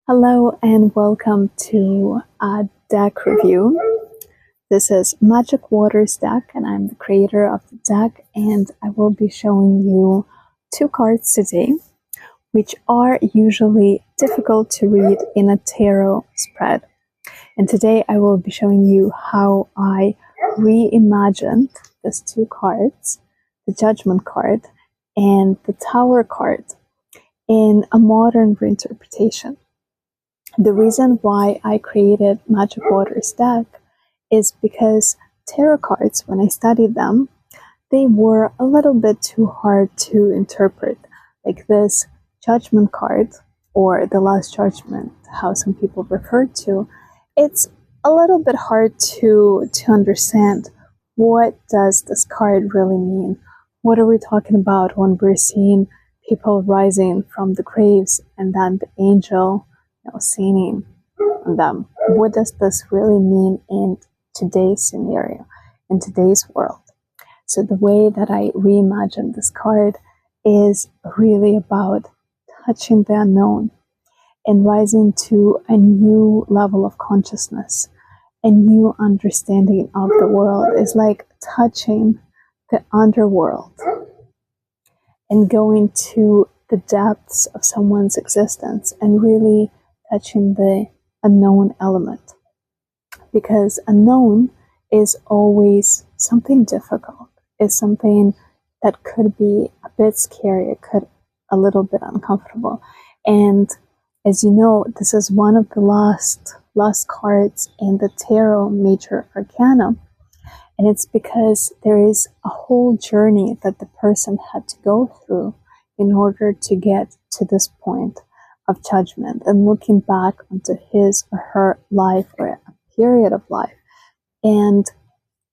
Hello and welcome to a deck review. This is Magic Waters deck and I'm the creator of the deck, and I will be showing you two cards today which are usually difficult to read in a tarot spread. And today I will be showing you how I reimagined these two cards, the Judgment card and the Tower card, in a modern reinterpretation. The reason why I created Magic Waters deck is because tarot cards, when I studied them, they were a little bit too hard to interpret. Like this Judgment card, or the Last Judgment, how some people refer to, it's a little bit hard to understand. What does this card really mean? What are we talking about when we're seeing people rising from the graves and then the angel singing on them? What does this really mean in today's scenario, in today's world? So the way that I reimagined this card is really about touching the unknown and rising to a new level of consciousness, a new understanding of the world. Is like touching the underworld and going to the depths of someone's existence and really touching the unknown element. Because unknown is always something difficult, is something that could be a bit scary, it could a little bit uncomfortable. And as you know, this is one of the last cards in the Tarot Major Arcana. And it's because there is a whole journey that the person had to go through in order to get to this point of judgment and looking back onto his or her life or a period of life and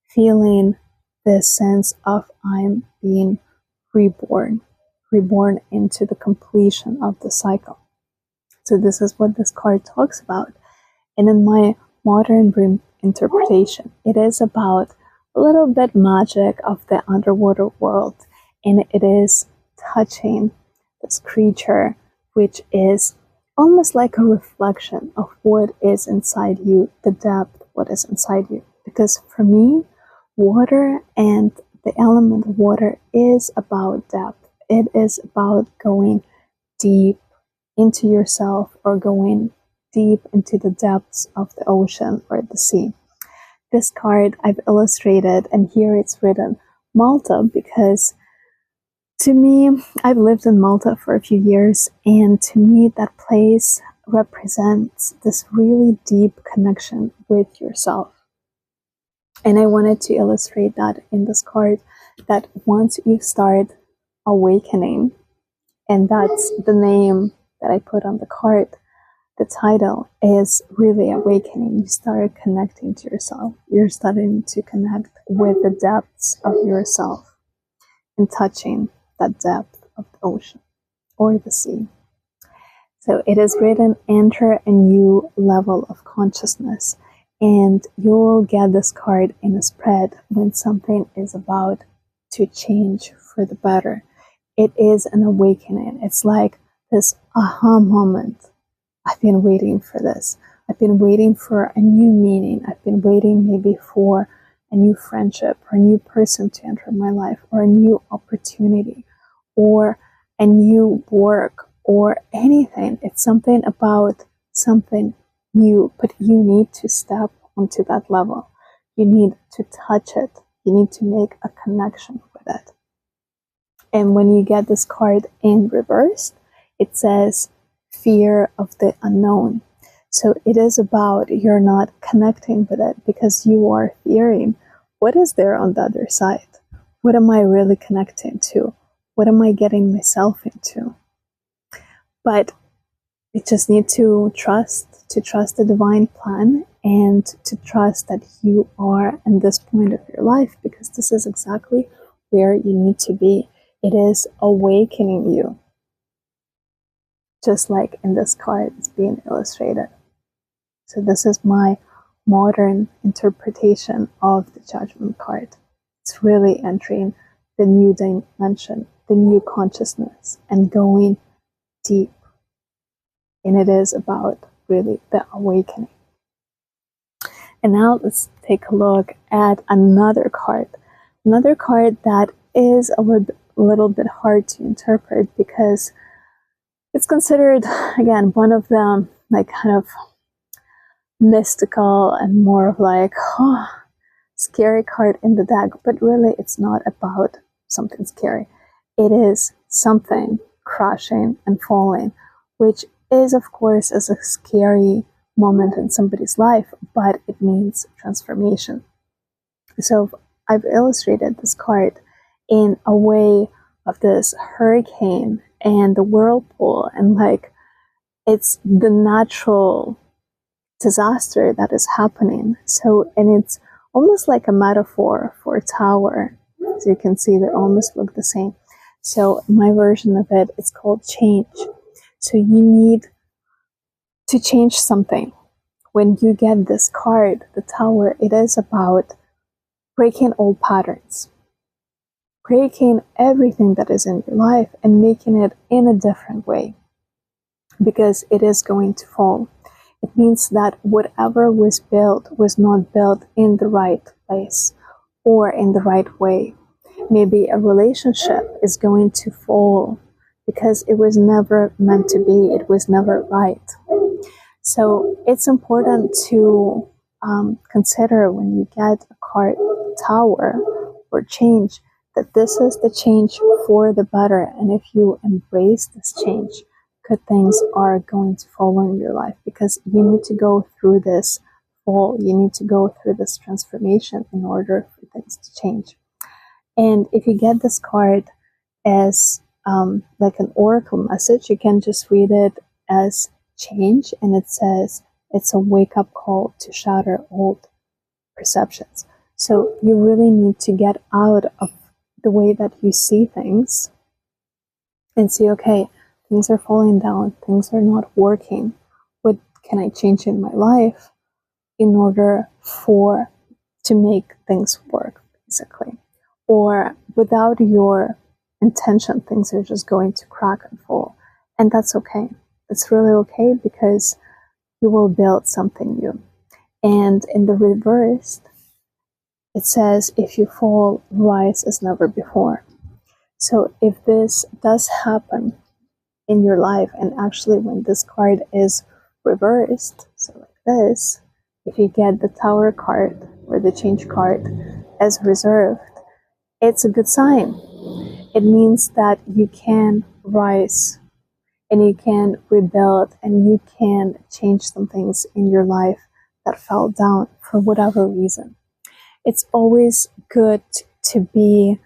feeling this sense of I'm being reborn into the completion of the cycle. So this is what this card talks about. And in my modern interpretation, it is about a little bit magic of the underwater world, and it is touching this creature, which is almost like a reflection of what is inside you, the depth, what is inside you. Because for me, water and the element of water is about depth. It is about going deep into yourself or going deep into the depths of the ocean or the sea. This card I've illustrated, and here it's written Malta, because to me, I've lived in Malta for a few years, and to me that place represents this really deep connection with yourself. And I wanted to illustrate that in this card, that once you start awakening, and that's the name that I put on the card, the title is really awakening. You start connecting to yourself. You're starting to connect with the depths of yourself and touching that depth of the ocean or the sea. So it is written, enter a new level of consciousness, and you will get this card in a spread when something is about to change for the better. It is an awakening. It's like this aha moment. I've been waiting for this. I've been waiting for a new meaning. I've been waiting maybe for a new friendship or a new person to enter my life, or a new opportunity or a new work or anything. It's something about something new, but you need to step onto that level. You need to touch it. You need to make a connection with it. And when you get this card in reverse, it says fear of the unknown. So it is about you're not connecting with it because you are fearing what is there on the other side. What am I really connecting to? What am I getting myself into? But you just need to trust the divine plan, and to trust that you are in this point of your life, because this is exactly where you need to be. It is awakening you, just like in this card it's being illustrated. So this is my modern interpretation of the Judgment card. It's really entering the new dimension, the new consciousness, and going deep and it is about really the awakening. And now let's take a look at another card that is a little bit hard to interpret because it's considered, again, one of them like kind of mystical and more of like, scary card in the deck, but really it's not about something scary. It is something crashing and falling, which is of course is a scary moment in somebody's life, but it means transformation. So I've illustrated this card in a way of this hurricane and the whirlpool, and like it's the natural disaster that is happening. So, and it's almost like a metaphor for a tower. So you can see they almost look the same. So my version of it is called change. So you need to change something. When you get this card, the tower, it is about breaking old patterns, breaking everything that is in your life and making it in a different way, because it is going to fall. It means that whatever was built was not built in the right place or in the right way. Maybe a relationship is going to fall because it was never meant to be, it was never right. So it's important to consider when you get a card tower or change, that this is the change for the better. And if you embrace this change, good things are going to follow in your life, because you need to go through this fall, you need to go through this transformation in order for things to change. And if you get this card as like an oracle message, you can just read it as change, and it says it's a wake-up call to shatter old perceptions. So you really need to get out of the way that you see things and see, okay, things are falling down, things are not working. What can I change in my life in order to make things work, basically? Or without your intention, things are just going to crack and fall. And that's okay. It's really okay, because you will build something new. And in the reverse, it says, if you fall, rise as never before. So if this does happen in your life, and actually when this card is reversed, so like this, if you get the Tower card or the Change card as reserved, it's a good sign. It means that you can rise and you can rebuild and you can change some things in your life that fell down for whatever reason. It's always good to be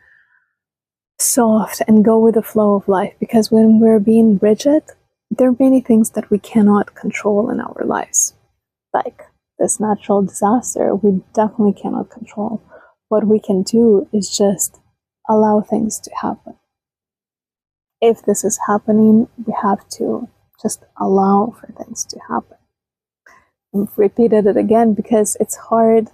soft and go with the flow of life, because when we're being rigid, there are many things that we cannot control in our lives. Like this natural disaster, we definitely cannot control. What we can do is just allow things to happen. If this is happening, we have to just allow for things to happen. I've repeated it again because it's hard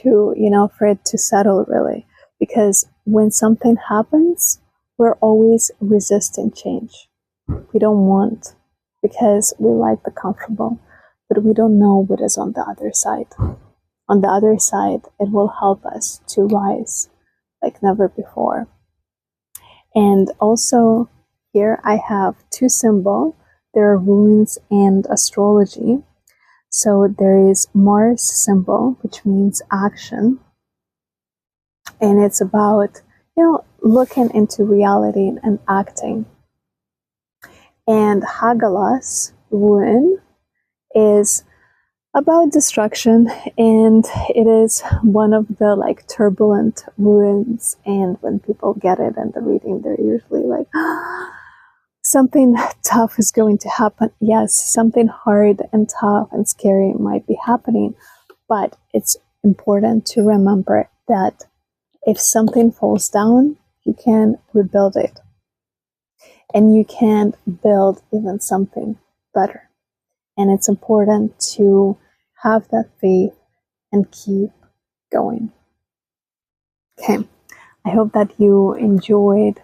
to, for it to settle, really. Because when something happens, we're always resisting change. We don't want, because we like the comfortable, but we don't know what is on the other side. On the other side, it will help us to rise like never before. And also, here I have two symbols. There are runes and astrology. So there is Mars symbol, which means action. And it's about, looking into reality and acting. And Hagalas rune is about destruction, and it is one of the turbulent runes. And when people get it and the reading, they're usually like, something tough is going to happen. Yes, something hard and tough and scary might be happening, but it's important to remember that if something falls down, you can rebuild it. And you can build even something better. And it's important to have that faith and keep going. Okay, I hope that you enjoyed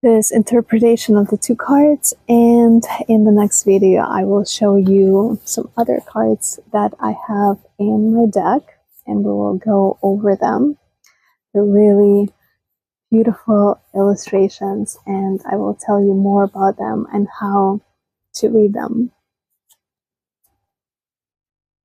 this interpretation of the two cards, and in the next video I will show you some other cards that I have in my deck and we will go over them. They're really beautiful illustrations and I will tell you more about them and how to read them.